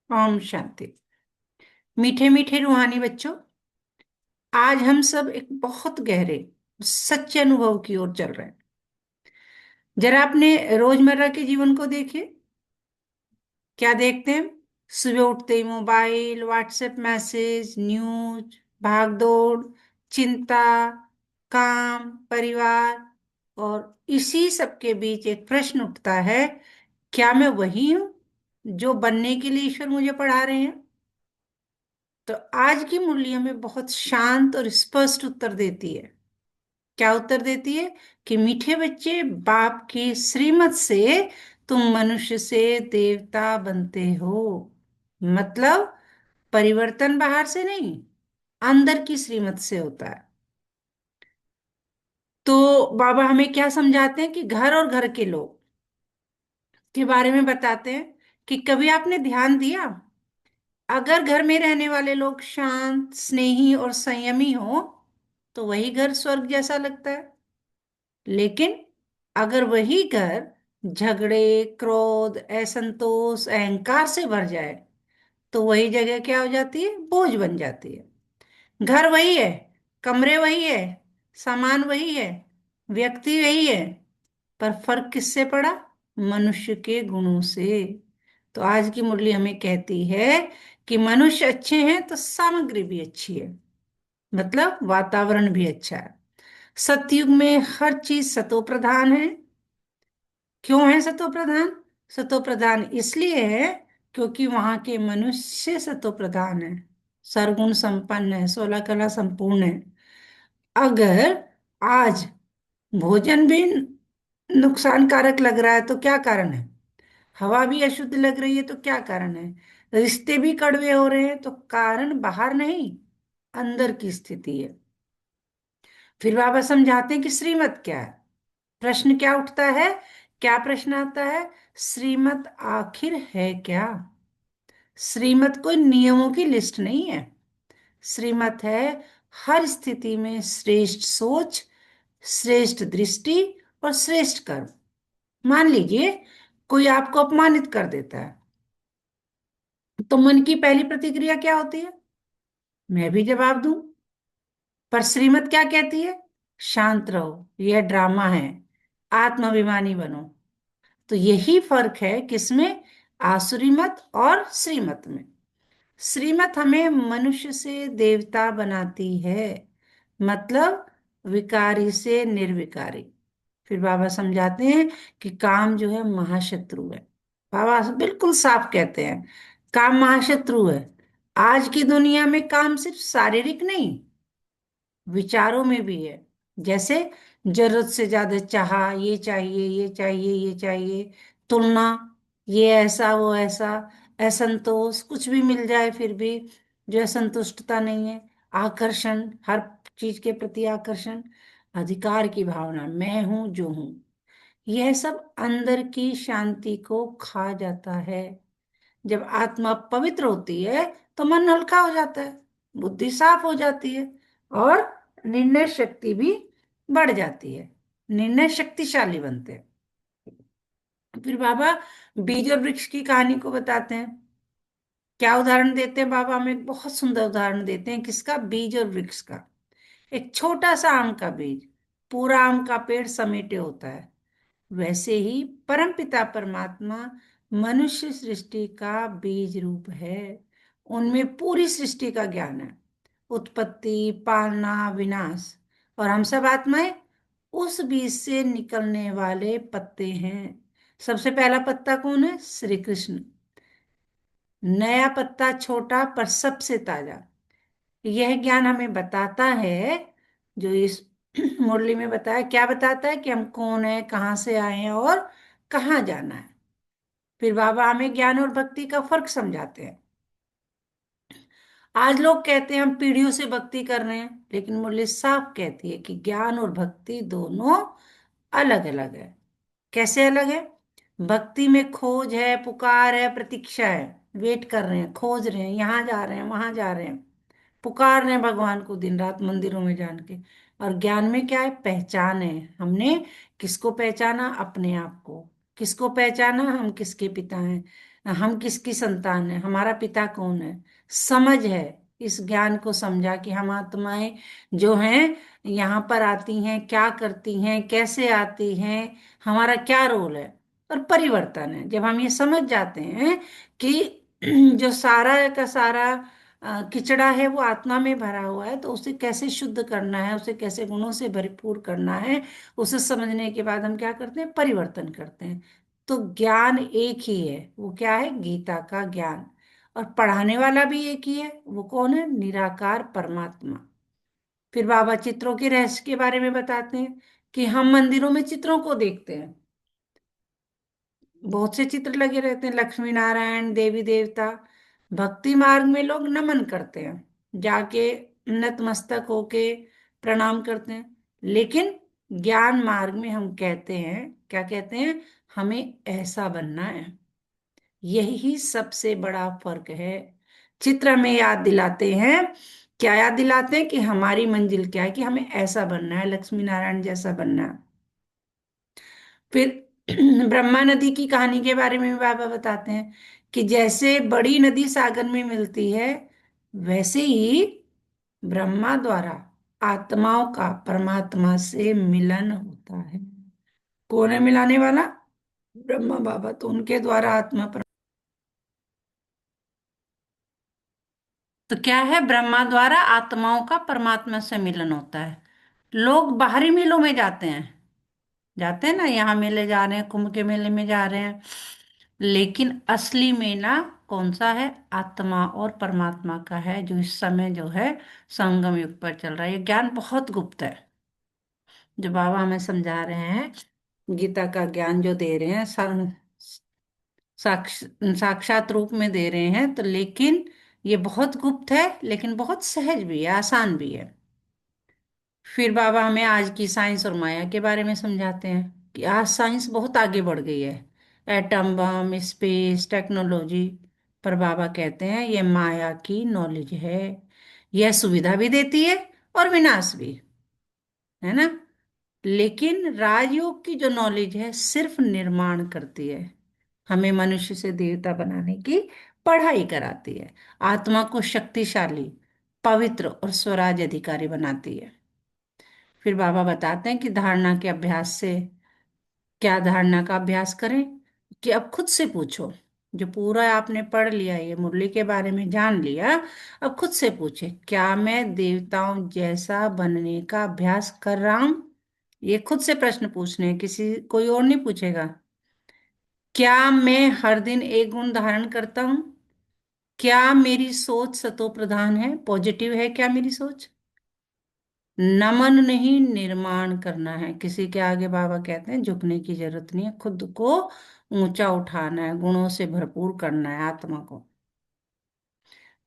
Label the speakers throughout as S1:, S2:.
S1: ओम शांति। मीठे मीठे रूहानी बच्चों, आज हम सब एक बहुत गहरे सच्चे अनुभव की ओर चल रहे हैं। जरा अपने रोजमर्रा के जीवन को देखिए। क्या देखते हैं? सुबह उठते ही मोबाइल, व्हाट्सएप मैसेज, न्यूज, भागदौड़, चिंता, काम, परिवार, और इसी सब के बीच एक प्रश्न उठता है, क्या मैं वही हूं जो बनने के लिए ईश्वर मुझे पढ़ा रहे हैं? तो आज की मुरली हमें बहुत शांत और स्पष्ट उत्तर देती है। क्या उत्तर देती है? कि मीठे बच्चे, बाप की श्रीमत से तुम मनुष्य से देवता बनते हो। मतलब परिवर्तन बाहर से नहीं, अंदर की श्रीमत से होता है। तो बाबा हमें क्या समझाते हैं कि घर और घर के लोग के बारे में बताते हैं कि कभी आपने ध्यान दिया, अगर घर में रहने वाले लोग शांत, स्नेही और संयमी हो तो वही घर स्वर्ग जैसा लगता है। लेकिन अगर वही घर झगड़े, क्रोध, असंतोष, अहंकार से भर जाए तो वही जगह क्या हो जाती है? बोझ बन जाती है। घर वही है, कमरे वही है, सामान वही है, व्यक्ति वही है, पर फर्क किससे पड़ा? मनुष्य के गुणों से। तो आज की मुरली हमें कहती है कि मनुष्य अच्छे हैं तो सामग्री भी अच्छी है, मतलब वातावरण भी अच्छा है। सतयुग में हर चीज सतो प्रधान है। क्यों है सतो प्रधान? सतो प्रधान इसलिए है क्योंकि वहां के मनुष्य सतो प्रधान है, सरगुण संपन्न है, 16 कला संपूर्ण है। अगर आज भोजन भी नुकसानकारक लग रहा है तो क्या कारण है? हवा भी अशुद्ध लग रही है तो क्या कारण है? रिश्ते भी कड़वे हो रहे हैं तो कारण बाहर नहीं, अंदर की स्थिति है। फिर बाबा समझाते हैं कि श्रीमत क्या है। प्रश्न क्या उठता है? क्या प्रश्न आता है? श्रीमत आखिर है क्या? श्रीमत कोई नियमों की लिस्ट नहीं है। श्रीमत है हर स्थिति में श्रेष्ठ सोच, श्रेष्ठ दृष्टि और श्रेष्ठ कर्म। मान लीजिए कोई आपको अपमानित कर देता है तो मन की पहली प्रतिक्रिया क्या होती है? मैं भी जवाब दूं। पर श्रीमत क्या कहती है? शांत रहो, यह ड्रामा है, आत्माभिमानी बनो। तो यही फर्क है किसमें? आसुरी मत और श्रीमत में। श्रीमत हमें मनुष्य से देवता बनाती है, मतलब विकारी से निर्विकारी। फिर बाबा समझाते हैं कि काम जो है महाशत्रु है। बाबा बिल्कुल साफ कहते हैं, काम महाशत्रु है। आज की दुनिया में काम सिर्फ शारीरिक नहीं, विचारों में भी है। जैसे जरूरत से ज्यादा चाह, ये चाहिए, ये चाहिए, ये चाहिए, तुलना, ये ऐसा वो ऐसा, असंतोष, कुछ भी मिल जाए फिर भी जो है संतुष्टता नहीं है, आकर्षण, हर चीज के प्रति आकर्षण, अधिकार की भावना, मैं हूं जो हूं, यह सब अंदर की शांति को खा जाता है। जब आत्मा पवित्र होती है तो मन हल्का हो जाता है, बुद्धि साफ हो जाती है और निर्णय शक्ति भी बढ़ जाती है, निर्णय शक्तिशाली बनते हैं। फिर बाबा बीज और वृक्ष की कहानी को बताते हैं। क्या उदाहरण देते हैं बाबा? हमें एक बहुत सुंदर उदाहरण देते हैं। किसका? बीज और वृक्ष का। एक छोटा सा आम का बीज पूरा आम का पेड़ समेटे होता है, वैसे ही परमपिता परमात्मा मनुष्य सृष्टि का बीज रूप है। उनमें पूरी सृष्टि का ज्ञान है, उत्पत्ति, पालना, विनाश। और हम सब आत्माएं उस बीज से निकलने वाले पत्ते हैं। सबसे पहला पत्ता कौन है? श्री कृष्ण। नया पत्ता छोटा पर सबसे ताजा। यह ज्ञान हमें बताता है, जो इस मुरली में बताया, क्या बताता है? कि हम कौन है, कहाँ से आए हैं और कहाँ जाना है। फिर बाबा हमें ज्ञान और भक्ति का फर्क समझाते हैं। आज लोग कहते हैं हम पीढ़ियों से भक्ति कर रहे हैं, लेकिन मुरली साफ कहती है कि ज्ञान और भक्ति दोनों अलग अलग है। कैसे अलग है? भक्ति में खोज है, पुकार है, प्रतीक्षा है, वेट कर रहे हैं, खोज रहे हैं, यहाँ जा रहे हैं, वहां जा रहे हैं, पुकार रहे हैं भगवान को दिन रात मंदिरों में जान के। और ज्ञान में क्या है? पहचान है। हमने किसको पहचाना? अपने आप को। किसको पहचाना? हम किसके पिता हैं। हम किसकी संतान है, हमारा पिता कौन है, समझ है। इस ज्ञान को समझा कि हम आत्माएं जो हैं यहाँ पर आती हैं, क्या करती हैं, कैसे आती हैं, हमारा क्या रोल है और परिवर्तन है। जब हम ये समझ जाते हैं कि जो सारा का सारा किचड़ा है वो आत्मा में भरा हुआ है, तो उसे कैसे शुद्ध करना है, उसे कैसे गुणों से भरपूर करना है, उसे समझने के बाद हम क्या करते हैं, परिवर्तन करते हैं। तो ज्ञान एक ही है, वो क्या है, गीता का ज्ञान। और पढ़ाने वाला भी एक ही है, वो कौन है, निराकार परमात्मा। फिर बाबा चित्रों के रहस्य के बारे में बताते हैं कि हम मंदिरों में चित्रों को देखते हैं, बहुत से चित्र लगे रहते हैं, लक्ष्मी नारायण, देवी देवता। भक्ति मार्ग में लोग नमन करते हैं, जाके नतमस्तक होके प्रणाम करते हैं। लेकिन ज्ञान मार्ग में हम कहते हैं, क्या कहते हैं, हमें ऐसा बनना है। यही सबसे बड़ा फर्क है। चित्र में याद दिलाते हैं, क्या याद दिलाते हैं, कि हमारी मंजिल क्या है, कि हमें ऐसा बनना है, लक्ष्मी नारायण जैसा बनना है। फिर ब्रह्मा नदी की कहानी के बारे में भी बाबा बताते हैं कि जैसे बड़ी नदी सागर में मिलती है, वैसे ही ब्रह्मा द्वारा आत्माओं का परमात्मा से मिलन होता है। कौन है मिलाने वाला, ब्रह्मा बाबा। तो उनके द्वारा आत्मा पर, तो क्या है, ब्रह्मा द्वारा आत्माओं का परमात्मा से मिलन होता है। लोग बाहरी मेलों में जाते हैं ना, यहाँ मेले जा रहे हैं, कुंभ के मेले में जा रहे हैं। लेकिन असली मेला कौन सा है, आत्मा और परमात्मा का है, जो इस समय जो है संगम युग पर चल रहा है। ये ज्ञान बहुत गुप्त है, जो बाबा हमें समझा रहे हैं, गीता का ज्ञान जो दे रहे हैं, साक्ष साक्षात रूप में दे रहे हैं। तो लेकिन ये बहुत गुप्त है, लेकिन बहुत सहज भी है, आसान भी है। फिर बाबा हमें आज की साइंस और माया के बारे में समझाते हैं कि आज साइंस बहुत आगे बढ़ गई है, एटम बम, स्पेस टेक्नोलॉजी। पर बाबा कहते हैं ये माया की नॉलेज है। यह सुविधा भी देती है और विनाश भी, है ना। लेकिन राजयोग की जो नॉलेज है सिर्फ निर्माण करती है, हमें मनुष्य से देवता बनाने की पढ़ाई कराती है, आत्मा को शक्तिशाली, पवित्र और स्वराज अधिकारी बनाती है। फिर बाबा बताते हैं कि धारणा के अभ्यास से, क्या धारणा का अभ्यास करें, कि अब खुद से पूछो, जो पूरा आपने पढ़ लिया, ये मुरली के बारे में जान लिया, अब खुद से पूछे, क्या मैं देवताओं जैसा बनने का अभ्यास कर रहा हूं। ये खुद से प्रश्न पूछने हैं, किसी कोई और नहीं पूछेगा। क्या मैं हर दिन एक गुण धारण करता हूँ, क्या मेरी सोच सतो प्रधान है, पॉजिटिव है क्या मेरी सोच। नमन नहीं, निर्माण करना है। किसी के आगे बाबा कहते हैं झुकने की जरूरत नहीं है, खुद को ऊंचा उठाना है, गुणों से भरपूर करना है आत्मा को।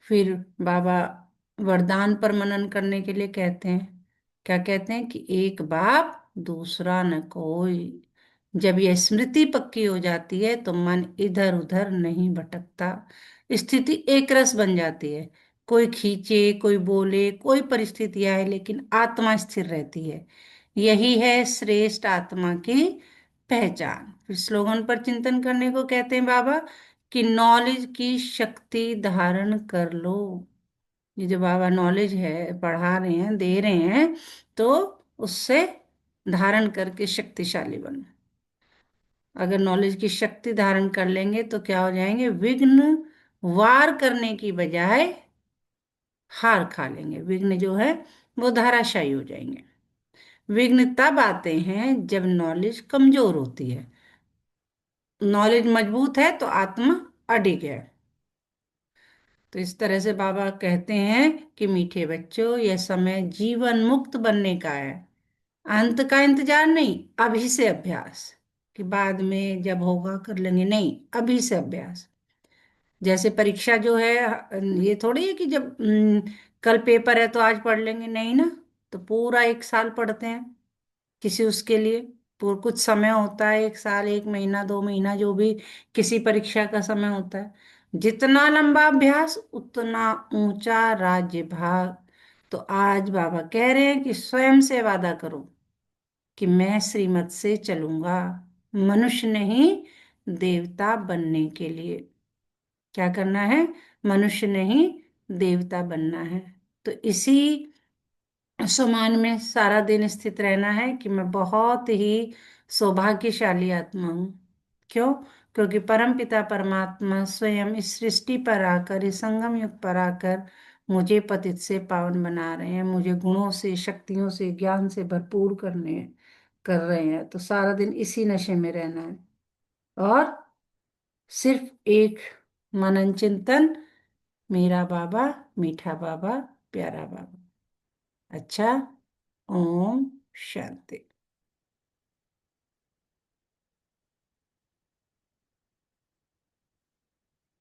S1: फिर बाबा वरदान पर मनन करने के लिए कहते हैं, क्या कहते हैं, कि एक बाप दूसरा न कोई। जब यह स्मृति पक्की हो जाती है तो मन इधर उधर नहीं भटकता, स्थिति एक रस बन जाती है। कोई खींचे, कोई बोले, कोई परिस्थिति आए, लेकिन आत्मा स्थिर रहती है। यही है श्रेष्ठ आत्मा की पहचान। फिर स्लोगन पर चिंतन करने को कहते हैं बाबा, कि नॉलेज की शक्ति धारण कर लो। ये जो बाबा नॉलेज है पढ़ा रहे हैं, दे रहे हैं, तो उससे धारण करके शक्तिशाली बनो। अगर नॉलेज की शक्ति धारण कर लेंगे तो क्या हो जाएंगे, विघ्न वार करने की बजाय हार खा लेंगे। विघ्न जो है वो धराशायी हो जाएंगे। विघ्न तब आते हैं जब नॉलेज कमजोर होती है, नॉलेज मजबूत है तो आत्मा अडिग है। तो इस तरह से बाबा कहते हैं कि मीठे बच्चों, यह समय जीवन मुक्त बनने का है, अंत का इंतजार नहीं, अभी से अभ्यास। कि बाद में जब होगा कर लेंगे, नहीं, अभी से अभ्यास। जैसे परीक्षा जो है, ये थोड़ी है कि जब कल पेपर है तो आज पढ़ लेंगे, नहीं ना। तो पूरा एक साल पढ़ते हैं किसी उसके लिए। पूरा कुछ समय होता है, एक साल, एक महीना, 2 महीना, जो भी किसी परीक्षा का समय होता है। जितना लंबा अभ्यास उतना ऊंचा राज्य भाग। तो आज बाबा कह रहे हैं कि स्वयं से वादा करो कि मैं श्रीमत से चलूंगा, मनुष्य नहीं देवता बनने के लिए। क्या करना है? मनुष्य नहीं, देवता बनना है। तो इसी समान में सारा दिन स्थित रहना है कि मैं बहुत ही सौभाग्यशाली आत्मा हूँ। क्यों? क्योंकि परम पिता परमात्मा स्वयं इस सृष्टि पर आकर, इस संगम युग पर आकर मुझे पतित से पावन बना रहे हैं, मुझे गुणों से, शक्तियों से, ज्ञान से भरपूर कर रहे हैं। तो सारा दिन इसी नशे में रहना है, और सिर्फ एक मनन चिंतन, मेरा बाबा, मीठा बाबा, प्यारा बाबा। अच्छा। ओम शांति।